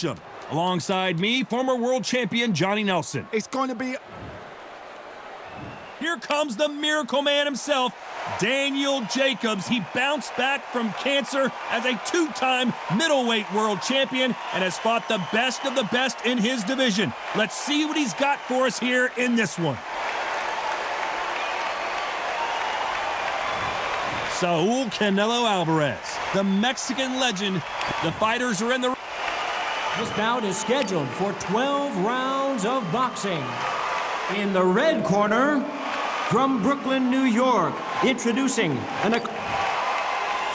Gresham. Alongside me, former world champion Johnny Nelson. It's going to be... Here comes the Miracle Man himself, Daniel Jacobs. He bounced back from cancer as a two-time middleweight world champion and has fought the best of the best in his division. Let's see what he's got for us here in this one. Saul Canelo Alvarez, the Mexican legend. The fighters are in the... This bout is scheduled for 12 rounds of boxing. In the red corner, from Brooklyn, New York, introducing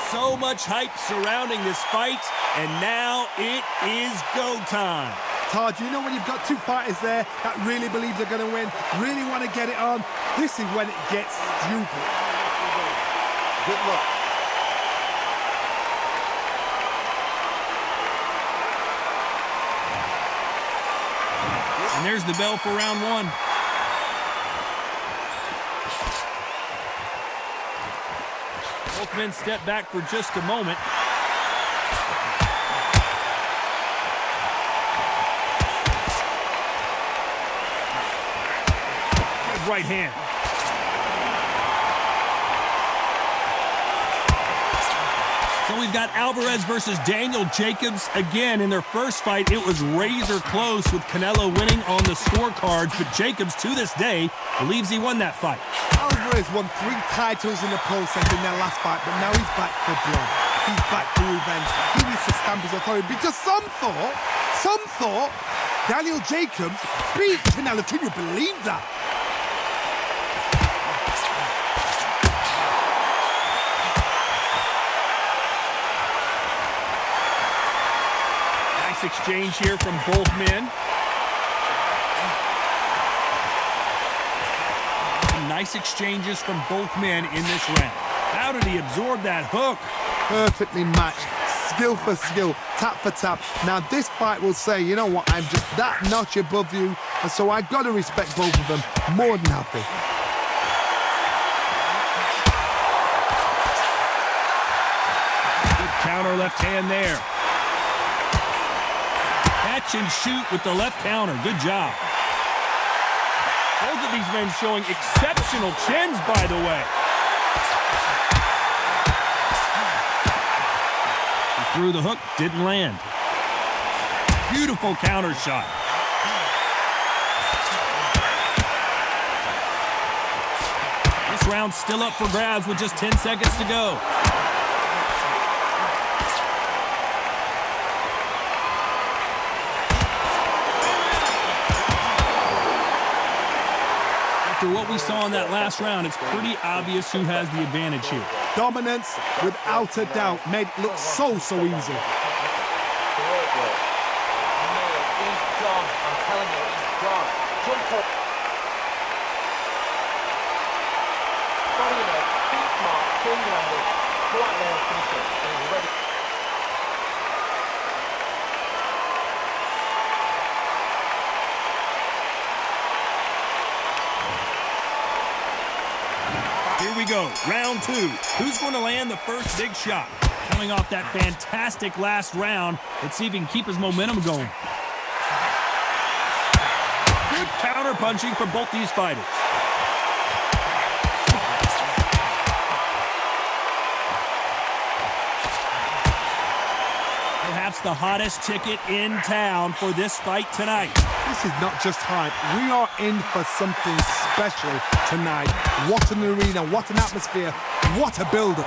So much hype surrounding this fight, and now it is go time. Todd, you know when you've got two fighters there that really believe they're going to win, really want to get it on? This is when it gets stupid. Good luck. And there's the bell for round one. Both men step back for just a moment. Good right hand. So we've got Alvarez versus Daniel Jacobs again. In their first fight, it was razor close with Canelo winning on the scorecards, but Jacobs, to this day, believes he won that fight. Alvarez won 3 titles in the pro set in their last fight, but now he's back for blood. He's back for revenge. He needs to stamp his authority because some thought Daniel Jacobs beat Canelo. Can you believe that? Exchange here from both men. Some nice exchanges from both men in this round. How did he absorb that hook? Perfectly matched, skill for skill, tap for tap. Now this fight will say, you know what, I'm just that notch above you, and so I've got to respect both of them. More than happy. Good counter left hand there. Catch and shoot with the left counter. Good job. Both of these men showing exceptional chins, by the way. He threw the hook, didn't land. Beautiful counter shot. This round's still up for grabs with just 10 seconds to go. After what we saw in that last round, it's pretty obvious who has the advantage here. Dominance, without a doubt, made it look so easy. He's done. I'm telling you, he's done. Jump up. Body in there, feet smart, change angle. Go out there and finish it. And he's ready. Here we go, round 2. Who's going to land the first big shot? Coming off that fantastic last round, let's see if he can keep his momentum going. Good counter punching from both these fighters. Perhaps the hottest ticket in town for this fight tonight. This is not just hype. We are in for something special tonight. What an arena, what an atmosphere, what a build-up.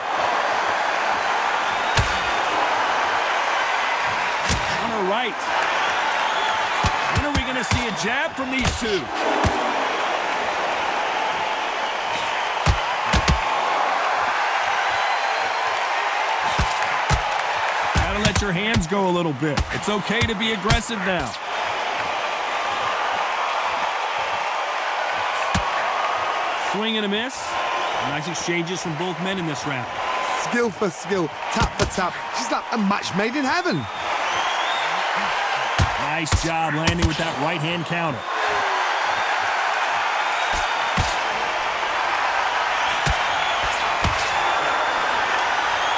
On the right. When are we going to see a jab from these two? Gotta let your hands go a little bit. It's okay to be aggressive now. Swing and a miss. Nice exchanges from both men in this round. Skill for skill, tap for tap. Just like a match made in heaven. Nice job landing with that right-hand counter.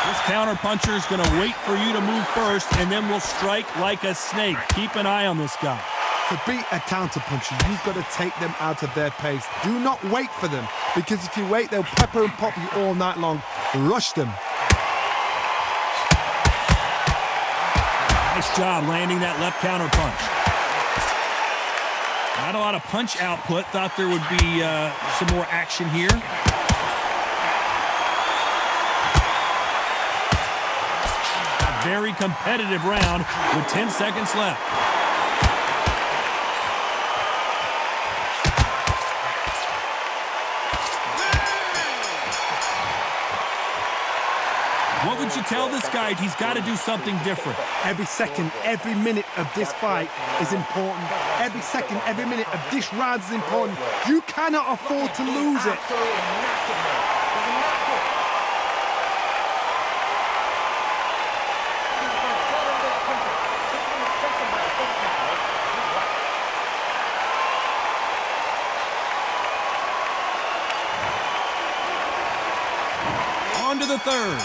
This counterpuncher is going to wait for you to move first and then will strike like a snake. Keep an eye on this guy. To beat a counterpuncher, you've got to take them out of their pace. Do not wait for them, because if you wait, they'll pepper and pop you all night long. Rush them. Nice job landing that left counterpunch. Not a lot of punch output. Thought there would be some more action here. A very competitive round with 10 seconds left. What would you tell this guy? He's got to do something different. Every second, every minute of this fight is important. Every second, every minute of this round is important. You cannot afford to lose it. Absolutely knackered, man. He's knackered. He's gonna tell him that puncher. He's gonna take him by the first time, right? He's right. On to the third.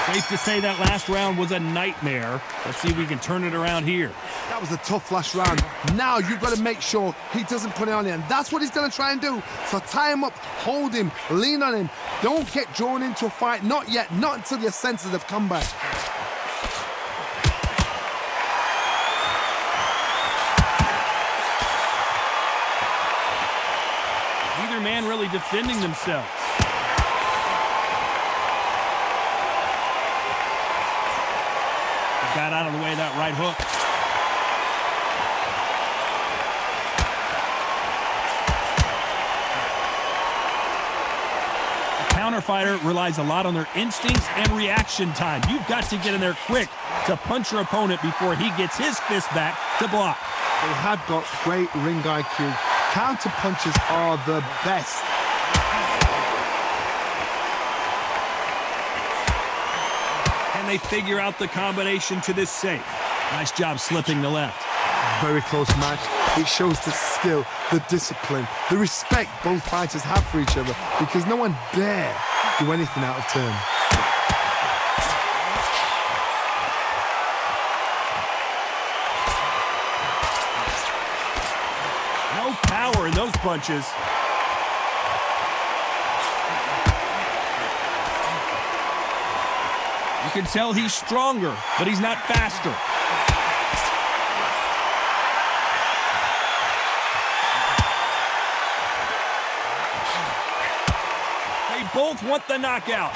Safe to say that last round was a nightmare. Let's see if we can turn it around here. That was a tough last round. Now you've got to make sure he doesn't put it on you, and that's what he's going to try and do. So tie him up, hold him, lean on him. Don't get drawn into a fight. Not yet. Not until your senses have come back. Neither man really defending themselves. Got out of the way of that right hook. The counter fighter relies a lot on their instincts and reaction time. You've got to get in there quick to punch your opponent before he gets his fist back to block. They have got great ring IQ. Counter punches are the best. They figure out the combination to this safe. Nice job slipping the left. Very close match. It shows the skill, the discipline, the respect both fighters have for each other, because no one dare do anything out of turn. No power in those punches. You can tell he's stronger, but he's not faster. They both want the knockout.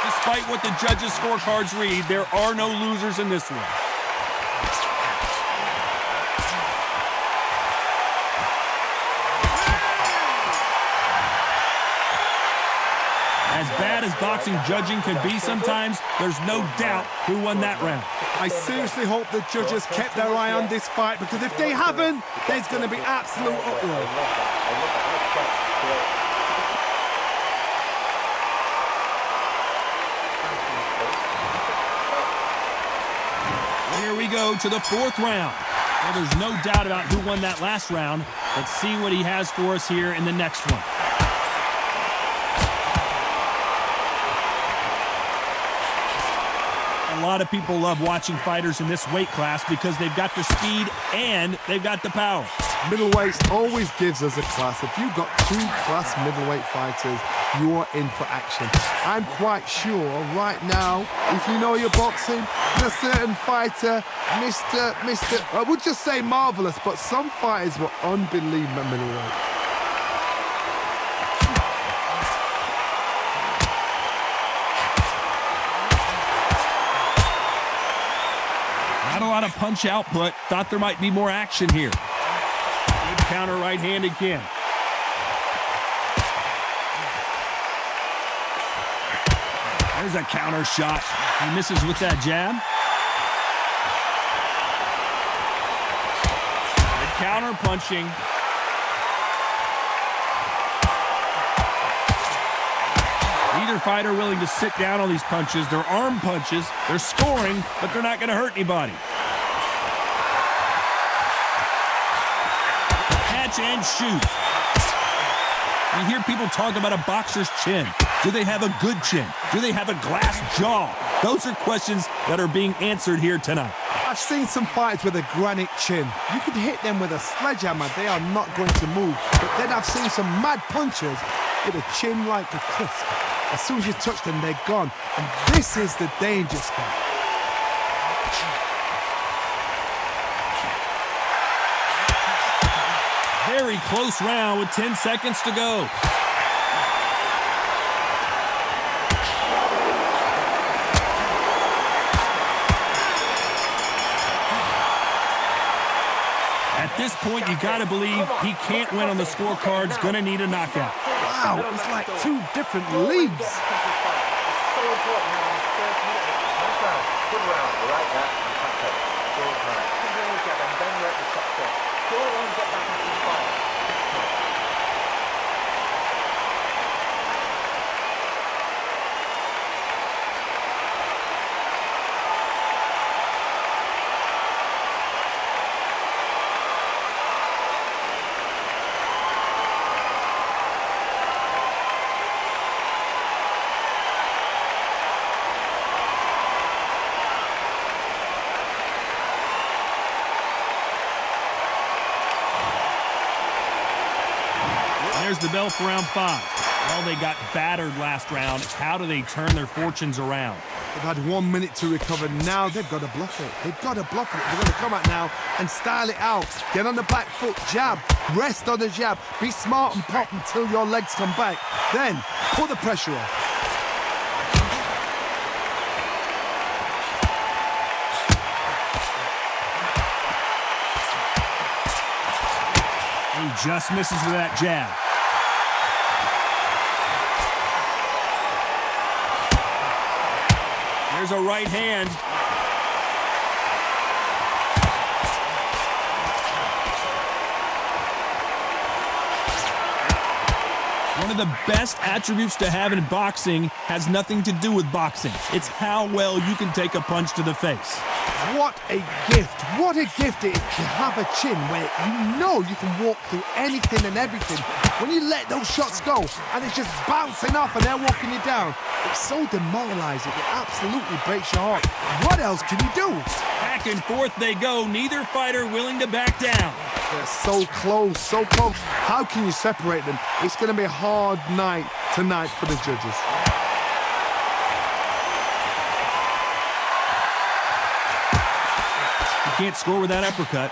Despite what the judges' scorecards read, there are no losers in this one. As bad as boxing judging can be sometimes, there's no doubt who won that round. I seriously hope the judges kept their eye on this fight, because if they haven't, there's going to be absolute uproar. Here we go to the fourth round. Well, there's no doubt about who won that last round. Let's see what he has for us here in the next one. A lot of people love watching fighters in this weight class because they've got the speed and they've got the power. Middleweight always gives us a class. If you've got two class middleweight fighters, you're in for action. I'm quite sure right now, if you know your boxing, there's a certain fighter, I would just say marvelous, but some fighters were unbelievable middleweight. Not a lot of punch output. Thought there might be more action here. Good counter right hand again. There's a counter shot. He misses with that jab. Good counter punching. Neither fighter willing to sit down on these punches. They're arm punches. They're scoring, but they're not going to hurt anybody. Catch and shoot. You hear people talk about a boxer's chin. Do they have a good chin? Do they have a glass jaw? Those are questions that are being answered here tonight. I've seen some fighters with a granite chin. You could hit them with a sledgehammer, they are not going to move. But then I've seen some mad punchers with a chin like a crisp. As soon as you touch them, they're gone. And this is the danger spot. Very close round with 10 seconds to go. At this point, you gotta believe he can't win on the scorecards, gonna need a knockout. Wow, it's like two different leagues. It's so important now in the first minute. Nice round. Good round. I like that. Fantastic. Good round. Continue to get them, then you're at the top step. Go on, get back into the fight. There's the bell for round 5. Well, they got battered last round. How do they turn their fortunes around? They've had 1 minute to recover. Now they've got to bluff it. They've got to bluff it. They're going to come out now and style it out. Get on the back foot, jab, rest on the jab. Be smart and pop until your legs come back. Then put the pressure on. He just misses with that jab. There's a right hand. One of the best attributes to have in boxing has nothing to do with boxing. It's how well you can take a punch to the face. What a gift. What a gift it is to have a chin where you know you can walk through anything and everything. When you let those shots go and it's just bouncing off and they're walking you down, it's so demoralizing. It absolutely breaks your heart. What else can you do? Back and forth they go. Neither fighter willing to back down. They're so close, so close. How can you separate them? It's going to be a hard night tonight for the judges. You can't score with that uppercut.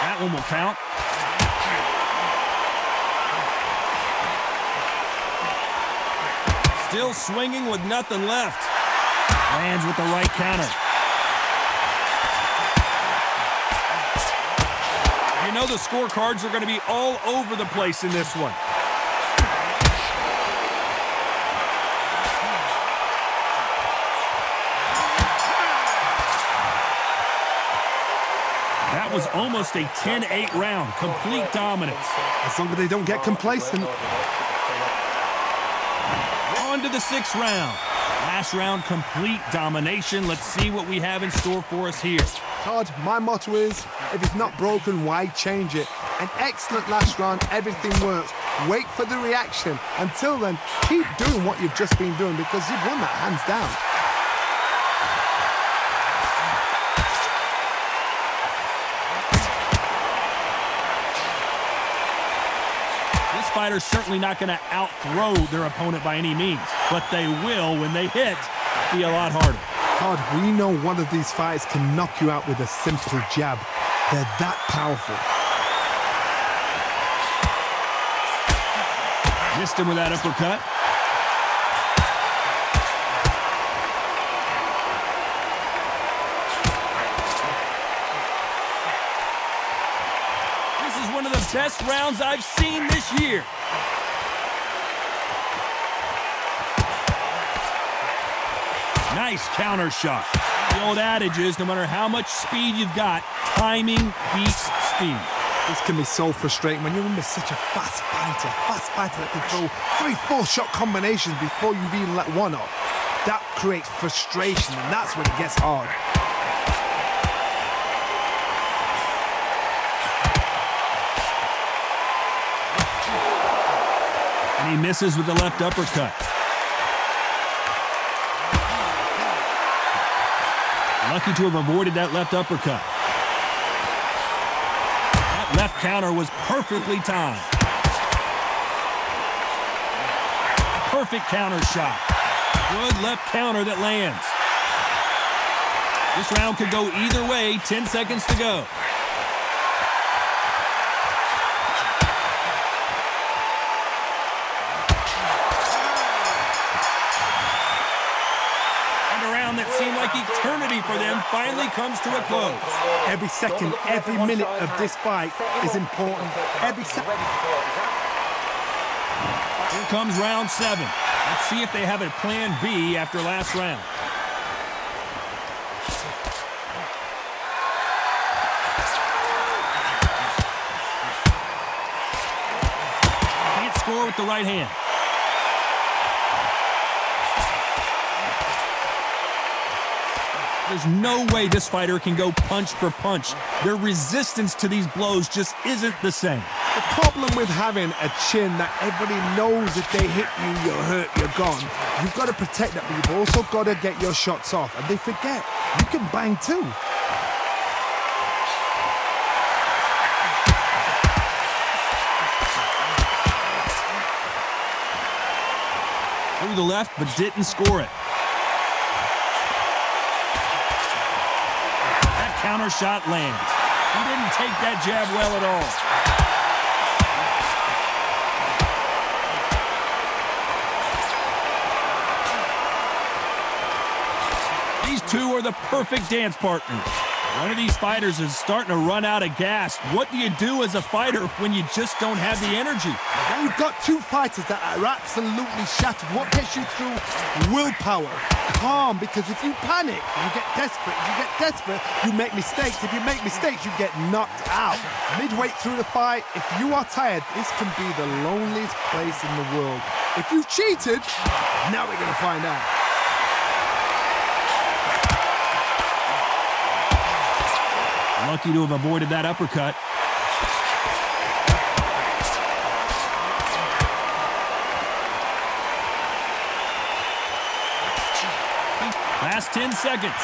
That one will count. Still swinging with nothing left. Lands with the right counter. You know the scorecards are going to be all over the place in this one. That was almost a 10-8 round. Complete dominance. As long as they don't get complacent. On to the 6th round. Last round, complete domination. Let's see what we have in store for us here. Todd, my motto is, if it's not broken, why change it? An excellent last round, everything works. Wait for the reaction. Until then, keep doing what you've just been doing because you've won that hands down. This fighter's certainly not going to out-throw their opponent by any means, but they will, when they hit, be a lot harder. Todd, we know one of these fighters can knock you out with a simple jab. They're that powerful. Missed him with that uppercut. This is one of the best rounds I've seen this year. Nice counter shot. The old adage is, no matter how much speed you've got, timing beats speed. This can be so frustrating when you're under such a fast fighter that can throw 3-4 shot combinations before you've even let one off. That creates frustration, and that's when it gets hard. And he misses with the left uppercut. Lucky to have avoided that left uppercut. That left counter was perfectly timed. Perfect counter shot. Good left counter that lands. This round could go either way. 10 seconds to go. And a round that seemed like eternity for them finally comes to a close. Every second, every minute of this fight is important. Every second. Here comes round 7. Let's see if they have a plan B after last round. Can't score with the right hand. There's no way this fighter can go punch for punch. Their resistance to these blows just isn't the same. The problem with having a chin that everybody knows if they hit you, you're hurt, you're gone. You've got to protect that, but you've also got to get your shots off. And they forget, you can bang too. Threw the left, but didn't score it. That counter shot lands. He didn't take that jab well at all. These two are the perfect dance partners. One of these fighters is starting to run out of gas. What do you do as a fighter when you just don't have the energy? Now you've got two fighters that are absolutely shattered. What gets you through? Willpower. Calm, because if you panic, you get desperate. If you get desperate, you make mistakes. If you make mistakes, you get knocked out. Midway through the fight, if you are tired, this can be the loneliest place in the world. If you cheated, now we're going to find out. Lucky to have avoided that uppercut. Last 10 seconds.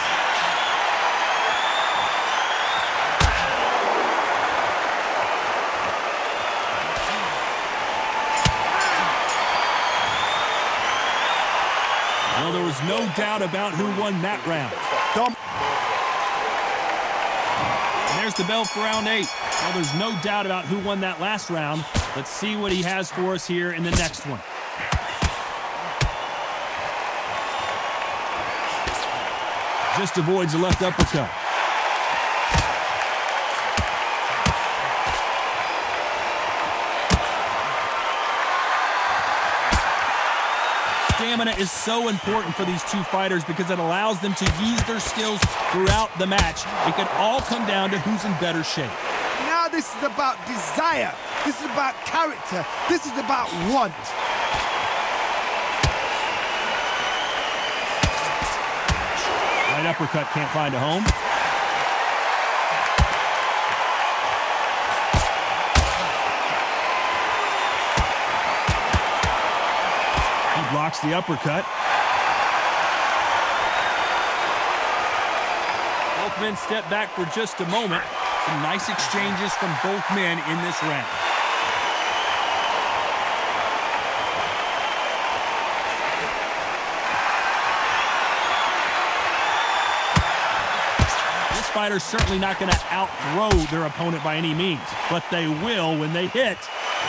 Well, there was no doubt about who won that round. There's the bell for round 8. Well, there's no doubt about who won that last round. Let's see what he has for us here in the next one. Just avoids the left uppercut. Stamina is so important for these two fighters because it allows them to use their skills throughout the match. It can all come down to who's in better shape. Now this is about desire. This is about character. This is about want. Right uppercut can't find a home. Blocks the uppercut. Both men step back for just a moment. Some nice exchanges from both men in this round. This fighter's certainly not going to outthrow their opponent by any means, but they will, when they hit,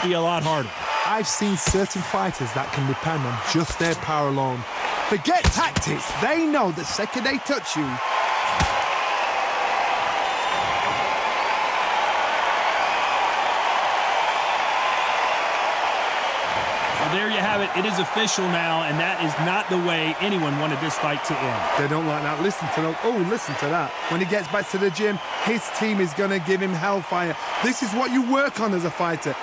be a lot harder. I've seen certain fighters that can depend on just their power alone. Forget tactics. They know the second they touch you, so there you have it. It is official now, and that is not the way anyone wanted this fight to end. they don't like that. Listen to that. Oh, listen to that. When he gets back to the gym, his team is going to give him hellfire. This is what you work on as a fighter.